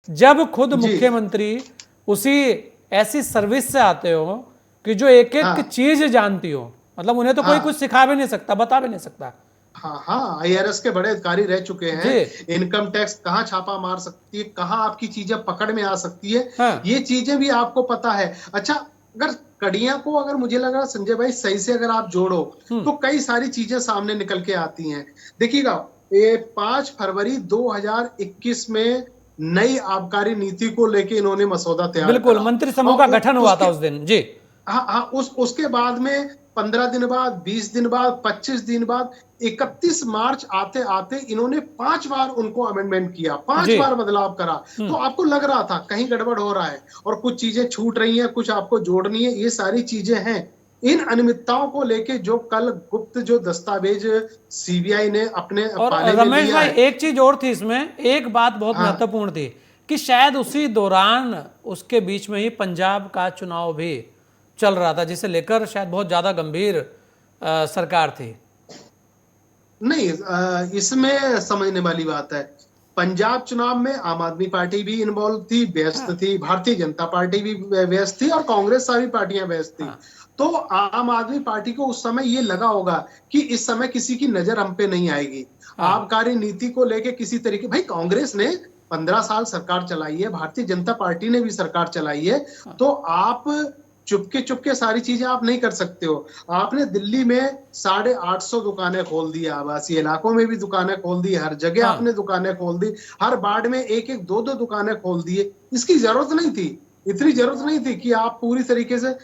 जब खुद जी। मुख्यमंत्री उसी ऐसी सर्विस से आते हो कि जो एक एक हाँ चीज जानती हो, मतलब उन्हें तो कोई कुछ हाँ सिखा भी नहीं सकता, बता भी नहीं सकता। हाँ हाँ, आईआरएस के बड़े अधिकारी रह चुके हैं। जी। इनकम टैक्स कहाँ छापा मार सकती है, कहाँ आपकी चीजें पकड़ में आ सकती है, हाँ। ये चीजें भी आपको पता है। अच्छा, अगर कड़ियां को, अगर मुझे लग रहा है संजय भाई सही से अगर आप जोड़ो तो कई सारी चीजें सामने निकल के आती हैं। देखिएगा, ये 5 फरवरी 2021 में नई आबकारी नीति को लेके इन्होंने मसौदा तैयार बिल्कुल, करा। मंत्री समूह और का गठन हुआ था उसके, उस दिन। जी। हाँ हाँ, उसके बाद में 15 दिन बाद, 20 दिन बाद, 25 दिन बाद, 31 मार्च आते आते इन्होंने 5 बार उनको अमेंडमेंट किया, पांच जी। बार बदलाव करा। तो आपको लग रहा था कहीं गड़बड़ हो रहा है और कुछ चीजें छूट रही हैं, कुछ आपको जोड़नी है, ये सारी चीजें हैं। इन अनियमितताओं को लेके जो कल गुप्त जो दस्तावेज सीबीआई ने अपने और पाले में रमेश लिया भाई, है। एक चीज और थी इसमें, एक बात बहुत हाँ महत्वपूर्ण थी कि शायद उसी दौरान उसके बीच में ही पंजाब का चुनाव भी चल रहा था, जिसे लेकर शायद बहुत ज्यादा गंभीर सरकार थी। नहीं, इसमें समझने वाली बात है। पंजाब चुनाव में आम आदमी पार्टी भी इन्वॉल्व थी, व्यस्त हाँ। थी, भारतीय जनता पार्टी भी व्यस्त थी और कांग्रेस सारी पार्टियां व्यस्त थी। हाँ। तो आम आदमी पार्टी को उस समय ये लगा होगा कि इस समय किसी की नजर हम पे नहीं आएगी। हाँ। आबकारी नीति को लेके किसी तरीके, भाई कांग्रेस ने 15 साल सरकार चलाई है, भारतीय जनता पार्टी ने भी सरकार चलाई है। हाँ। तो आप चुपके चुपके सारी चीजें आप नहीं कर सकते हो। आपने दिल्ली में 850 दुकानें खोल दी, आवासीय इलाकों में भी दुकानें खोल दी, हर जगह हाँ। आपने दुकानें खोल दी, हर वार्ड में एक एक दो दो दुकानें खोल दी। इसकी जरूरत नहीं थी, इतनी जरूरत नहीं थी कि आप पूरी तरीके से।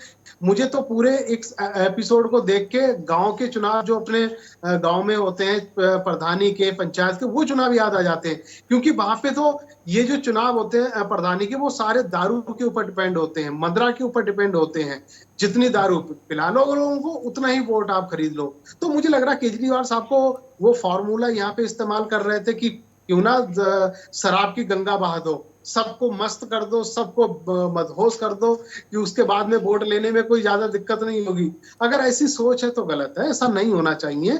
मुझे तो पूरे एक एपिसोड को देख के गांव के चुनाव जो अपने गांव में होते हैं, प्रधानी के, पंचायत के, वो चुनाव याद आ जाते हैं। क्योंकि वहां पे तो ये जो चुनाव होते हैं प्रधानी के, वो सारे दारू के ऊपर डिपेंड होते हैं, मदरा के ऊपर डिपेंड होते हैं। जितनी दारू पिला लो लोगों को, उतना ही वोट आप खरीद लो। तो मुझे लग रहा है केजरीवाल साहब को वो फॉर्मूला यहाँ पे इस्तेमाल कर रहे थे कि क्यों ना शराब की गंगा बहा दो, सबको मस्त कर दो, सबको मदहोश कर दो, कि उसके बाद में वोट लेने में कोई ज्यादा दिक्कत नहीं होगी। अगर ऐसी सोच है तो गलत है, ऐसा नहीं होना चाहिए।